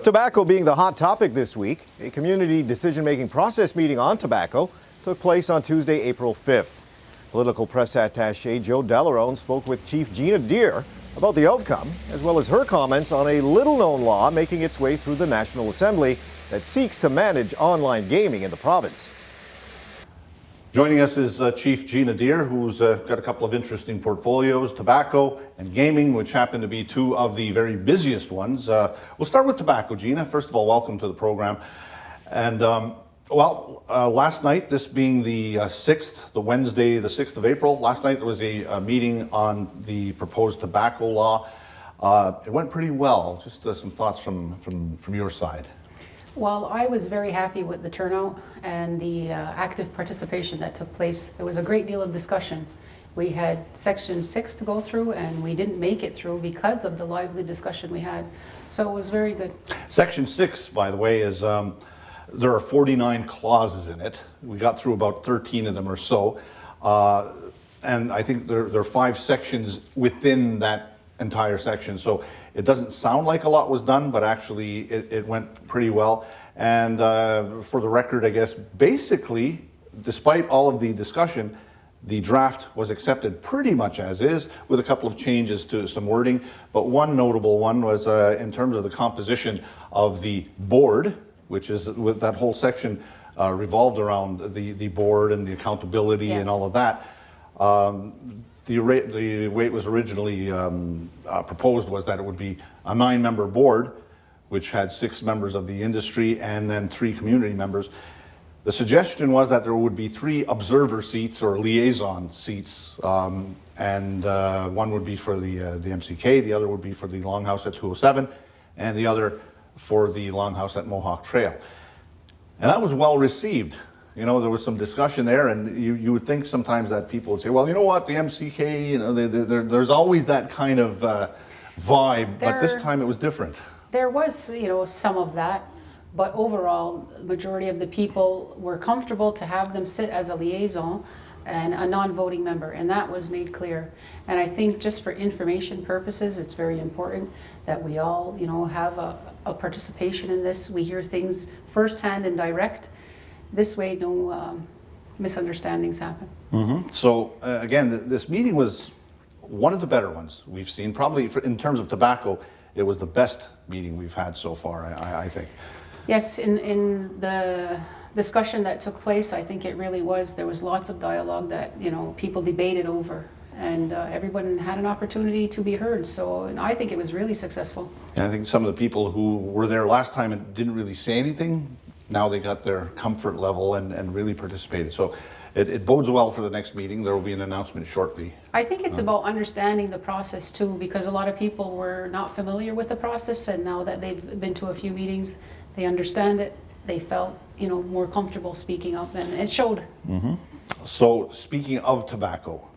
Tobacco being the hot topic this week, a community decision-making process meeting on tobacco took place on Tuesday, April 5th. Political Press Attaché Joe Delaronde spoke with Chief Gina Deer about the outcome, as well as her comments on a little-known law making its way through the National Assembly that seeks to manage online gaming in the province. Joining us is Chief Gina Deer, who's got a couple of interesting portfolios, tobacco and gaming, which happen to be two of the very busiest ones. We'll start with tobacco, Gina. First of all, welcome to the program. And last night, this being the 6th, the Wednesday, the 6th of April, last night there was a meeting on the proposed tobacco law. It went pretty well. Just some thoughts from your side. Well, I was very happy with the turnout and the active participation that took place. There was a great deal of discussion. We had Section 6 to go through, and we didn't make it through because of the lively discussion we had. So it was very good. Section 6, by the way, is there are 49 clauses in it. We got through about 13 of them or so. And I think there are 5 sections within that entire section. So it doesn't sound like a lot was done, but actually it went pretty well. And for the record, I guess, basically, despite all of the discussion, the draft was accepted pretty much as is, with a couple of changes to some wording. But one notable one was in terms of the composition of the board, which is with that whole section revolved around the board and the accountability and all of that. The way it was originally proposed was that it would be a 9-member board, which had 6 members of the industry and then 3 community members. The suggestion was that there would be 3 observer seats or liaison seats, and one would be for the MCK, the other would be for the Longhouse at 207, and the other for the Longhouse at Mohawk Trail. And that was well received. You know, there was some discussion there, and you would think sometimes that people would say, well, you know what, the MCK, you know, there's always that kind of vibe, but this time it was different. There was, you know, some of that, but overall, the majority of the people were comfortable to have them sit as a liaison and a non-voting member, and that was made clear. And I think just for information purposes, it's very important that we all, you know, have a participation in this. We hear things firsthand and direct. This way, no misunderstandings happen. Mm-hmm. So, again, this meeting was one of the better ones we've seen. Probably in terms of tobacco, it was the best meeting we've had so far, I think. Yes, in the discussion that took place, I think it really was. There was lots of dialogue that, you know, people debated over, and everyone had an opportunity to be heard. So, and I think it was really successful. And I think some of the people who were there last time and didn't really say anything, now they got their comfort level and really participated. So it bodes well for the next meeting. There will be an announcement shortly. I think it's about understanding the process too, because a lot of people were not familiar with the process, and now that they've been to a few meetings, they understand it. They felt, you know, more comfortable speaking up, and it showed. Mm-hmm. So speaking of tobacco,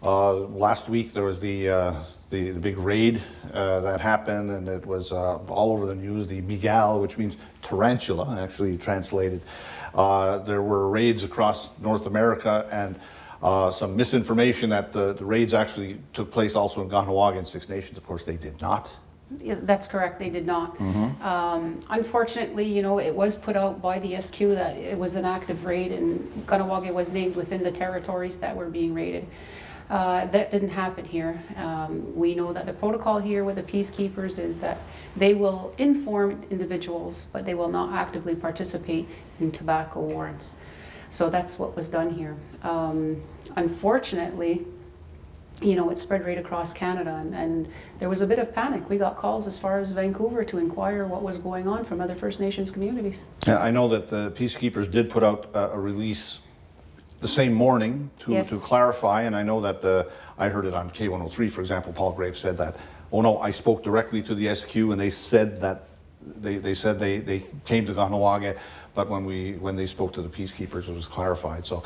last week there was the big raid that happened, and it was all over the news. The Miguel, which means tarantula, actually translated. There were raids across North America, and some misinformation that the raids actually took place also in Kahnawake and Six Nations. Of course, they did not. Yeah, that's correct, they did not. Mm-hmm. Unfortunately, you know, it was put out by the SQ that it was an active raid, and Kahnawake was named within the territories that were being raided. That didn't happen here. We know that the protocol here with the peacekeepers is that they will inform individuals, but they will not actively participate in tobacco warrants. So that's what was done here. Unfortunately, you know, it spread right across Canada, and there was a bit of panic. We got calls as far as Vancouver to inquire what was going on from other First Nations communities. Yeah, I know that the peacekeepers did put out a release the same morning to clarify, and I know that I heard it on K103, for example. Paul Graves said that, oh no, I spoke directly to the SQ, and they said that they said they came to Kahnawake, but when they spoke to the peacekeepers, it was clarified. So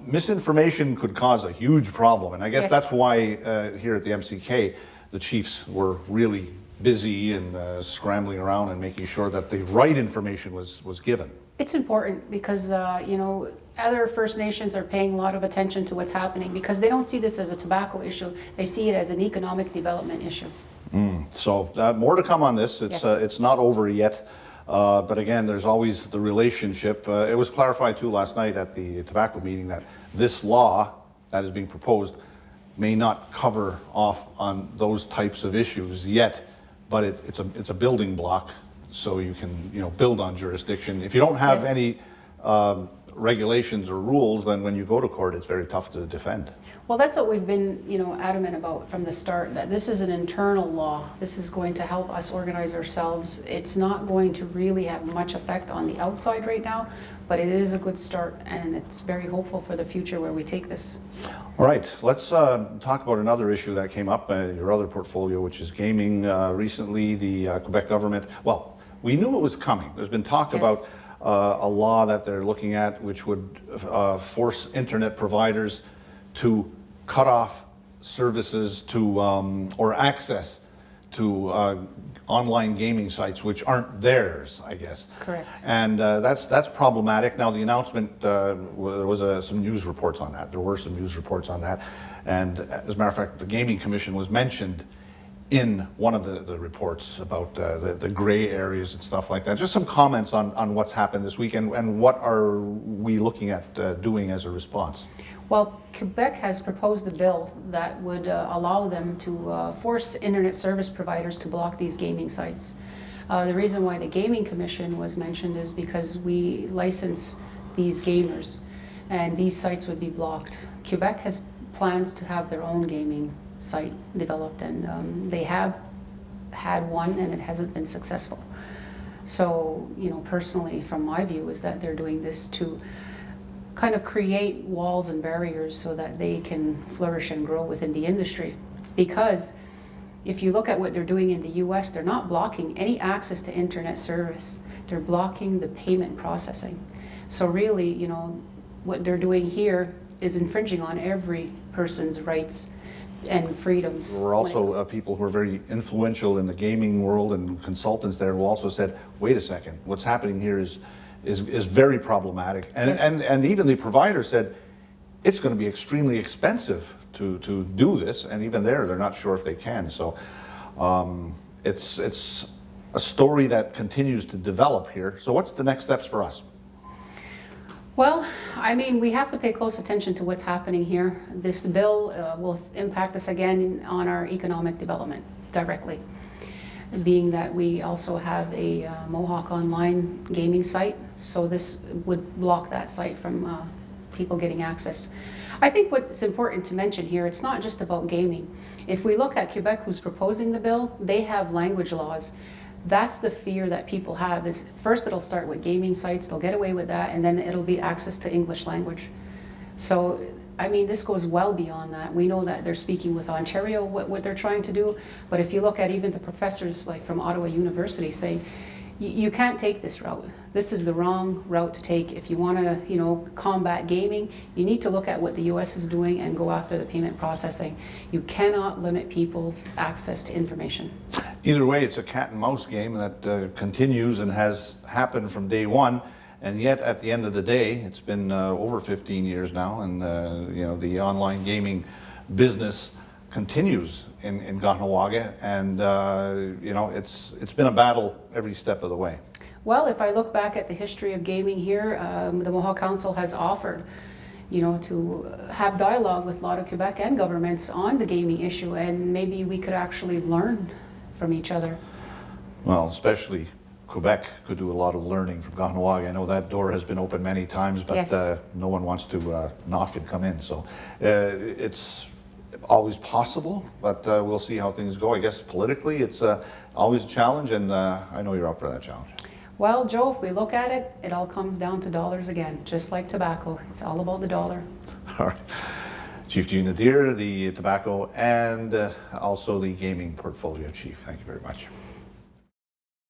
misinformation could cause a huge problem, and I guess that's why here at the MCK, the chiefs were really busy and scrambling around and making sure that the right information was given. It's important because, you know, other First Nations are paying a lot of attention to what's happening because they don't see this as a tobacco issue. They see it as an economic development issue. So more to come on this. Yes. It's not over yet. But again, there's always the relationship. It was clarified too last night at the tobacco meeting that this law that is being proposed may not cover off on those types of issues yet, but it's a building block, so you can build on jurisdiction. If you don't have Yes. any regulations or rules, then when you go to court, it's very tough to defend. Well, that's what we've been, adamant about from the start, that this is an internal law. This is going to help us organize ourselves. It's not going to really have much effect on the outside right now, but it is a good start, and it's very hopeful for the future where we take this. All right, let's talk about another issue that came up in your other portfolio, which is gaming. Recently, the Quebec government, well, we knew it was coming. There's been talk Yes. about a law that they're looking at which would force internet providers to cut off services to or access to online gaming sites which aren't theirs, I guess. Correct. And that's problematic. Now the announcement, there was some news reports on that. There were some news reports on that, and as a matter of fact, the Gaming Commission was mentioned in one of the reports about the gray areas and stuff like that. Just some comments on what's happened this week and what are we looking at doing as a response? Well, Quebec has proposed a bill that would allow them to force internet service providers to block these gaming sites. The reason why the Gaming Commission was mentioned is because we license these gamers, and these sites would be blocked. Quebec has plans to have their own gaming site developed, and they have had one, and it hasn't been successful. So, personally, from my view, is that they're doing this to kind of create walls and barriers so that they can flourish and grow within the industry. Because if you look at what they're doing in the US, they're not blocking any access to internet service. They're blocking the payment processing. So really, what they're doing here is infringing on every person's rights and freedoms. There were also people who are very influential in the gaming world and consultants there who also said, wait a second, what's happening here is very problematic. And, Yes. and even the provider said it's going to be extremely expensive to do this, and even they're not sure if they can. So it's a story that continues to develop here. So what's the next steps for us? Well, we have to pay close attention to what's happening here. This bill will impact us again on our economic development directly, being that we also have a Mohawk online gaming site, so this would block that site from people getting access. I think what's important to mention here, it's not just about gaming. If we look at Quebec, who's proposing the bill, they have language laws. That's the fear that people have, is first it'll start with gaming sites, they'll get away with that, and then it'll be access to English language. So, this goes well beyond that. We know that they're speaking with Ontario, what they're trying to do, but if you look at even the professors like from Ottawa University saying, you can't take this route. This is the wrong route to take. If you want to, combat gaming, you need to look at what the US is doing and go after the payment processing. You cannot limit people's access to information. Either way, it's a cat and mouse game that continues and has happened from day one. And yet, at the end of the day, it's been over 15 years now, and the online gaming business continues in Kahnawake, and it's been a battle every step of the way. Well, if I look back at the history of gaming here, the Mohawk Council has offered, to have dialogue with a lot of Quebec and governments on the gaming issue, and maybe we could actually learn from each other. Well, especially Quebec could do a lot of learning from Kahnawake. I know that door has been open many times, but Yes. No one wants to knock and come in. So it's always possible, but we'll see how things go. I guess politically, it's always a challenge, and I know you're up for that challenge. Well, Joe, if we look at it, it all comes down to dollars again, just like tobacco. It's all about the dollar. All right. Chief Gina Deer, the tobacco and also the gaming portfolio chief. Thank you very much.